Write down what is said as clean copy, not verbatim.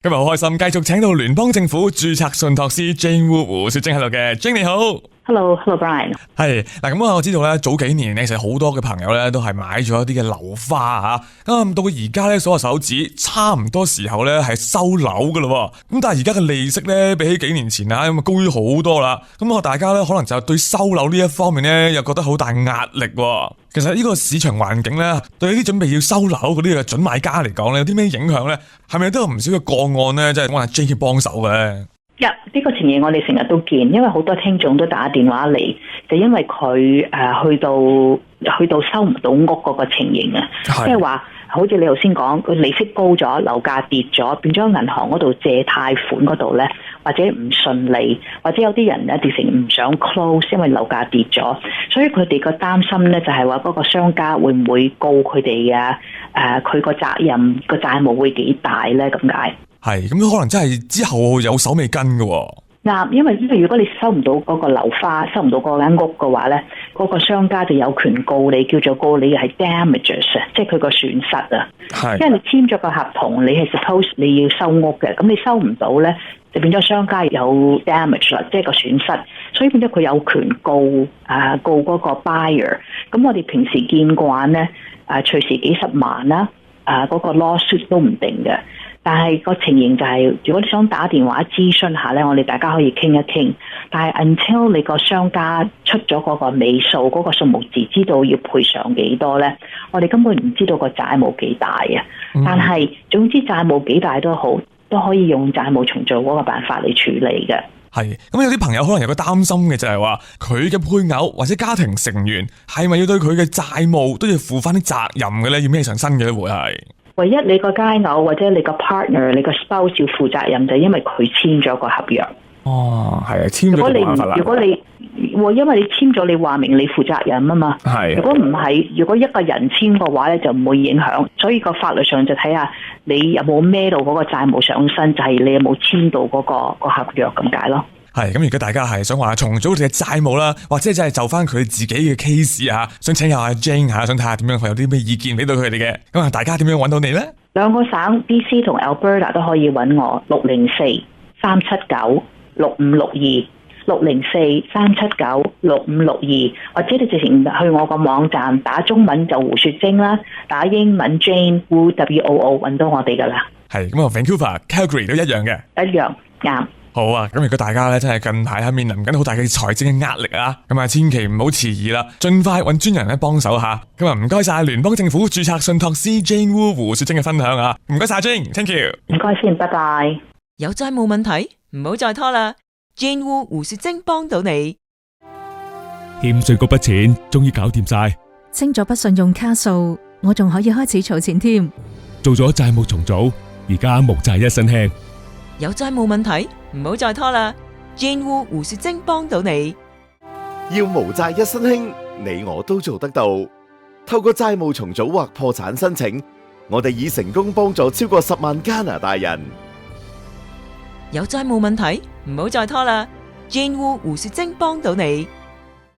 今日好開心，繼續請到聯邦政府註冊信託師 Jane Wu 胡雪晶喺度嘅。Jane 你好。Hello Brian。係嗱，咁我知道咧，早幾年咧，其實好多嘅朋友咧都係買咗一啲嘅樓花吓，咁到而家咧數下手指，差唔多時候咧係收樓噶啦。咁但係而家嘅利息咧比起幾年前啊，咁啊高於好多啦。咁大家咧可能就對收樓呢一方面咧又覺得好大壓力。其實呢個市場環境咧，對於啲準備要收樓嗰啲嘅準買家嚟講咧，有啲咩影響咧？係咪都有唔少嘅個案咧，即係揾阿 Jane 幫手嘅咧？呢個情形我哋成日都見，因為好多聽眾都打電話嚟，就因為佢去到收唔到屋嗰個情形啊，即係話好似你頭先講，佢利息高咗，樓價跌咗，變咗銀行嗰度借貸款嗰度咧，或者唔順利，或者有啲人咧直情唔想 close， 因為樓價跌咗，所以佢哋個擔心咧就係話嗰個商家會唔會告佢哋啊？佢個責任個債務會幾大咧？咁解？係咁可能真係之後有手尾跟嘅。嗱，因為如果你收唔到嗰個樓花，收唔到嗰間屋嘅話咧，嗰個商家就有權告你，叫做告你係 damages， 即係佢個損失啊。係，因為你簽咗個合同，你係 suppose 你要收屋嘅，咁你收唔到咧，就變咗商家有 damage 啦，即係個損失，所以變咗佢有權告嗰個 buyer。咁我哋平時見慣咧，隨時幾十萬啦，嗰個 lawsuit 都唔定嘅。但係個情形就係，如果你想打電話諮詢下咧，我哋大家可以傾一傾。但係 until 你個商家出咗嗰個尾數，嗰個數目字，知道要賠償幾多咧，我哋根本唔知道個債務幾大啊。但係總之債務幾大都好，都可以用債務重組嗰個辦法嚟處理嘅。係咁，有啲朋友可能有個擔心嘅就係話，佢嘅配偶或者家庭成員係咪要對佢嘅債務都要負翻啲責任嘅咧？要孭上身嘅咧會係？唯一你個佳偶或者你個 partner、你個 spouse 要負責任，就係因為佢簽咗個合約。哦，係啊，簽咗就冇辦法啦。如果你因為你簽咗，你話明你負責任啊嘛。係。如果唔係，如果一個人簽嘅話咧，就唔會影響。所以個法律上就睇下你有冇孭到嗰個債務上身，就係你有冇簽到嗰個合約咁解咯。係咁，如果大家係想話重組佢哋嘅債務啦，或者就係就翻佢自己嘅 case 啊，想請教阿 Jane 想睇下點樣，佢有啲咩意見俾到佢哋嘅。咁啊，大家點樣揾到你咧？兩個省 BC 同 Alberta 都可以揾我604-379-6562，604-379-6562，或者你直情去我個網站打中文就胡雪晶啦，打英文 Jane Wu WOO 揾到我哋噶啦。係咁啊 ，Vancouver、Calgary 都一樣嘅，一樣啱。好啊，咁如果大家咧真係近排面臨緊好大嘅財政嘅壓力啊，咁啊千祈唔好遲疑啦，盡快揾專人咧幫手吓。咁啊唔該晒聯邦政府註冊信託師 Jane Wu 胡雪晶嘅分享啊，唔該晒 Jane，Thank you。唔該先，拜拜。有債務問題唔好再拖啦 ，Jane Wu 胡雪晶幫到你。欠稅嗰筆錢終於搞掂晒，清咗筆信用卡數，我仲可以開始儲錢添。做咗債務重組，而家無債一身輕。有債務問題唔好再拖啦 ，Jane Wu 胡雪晶幫到你。要無債一身輕，你我都做得到。透過債務重組或破產申請，我哋已成功幫助超過10萬加拿大人。有債務問題唔好再拖啦 ，Jane Wu 胡雪晶幫到你。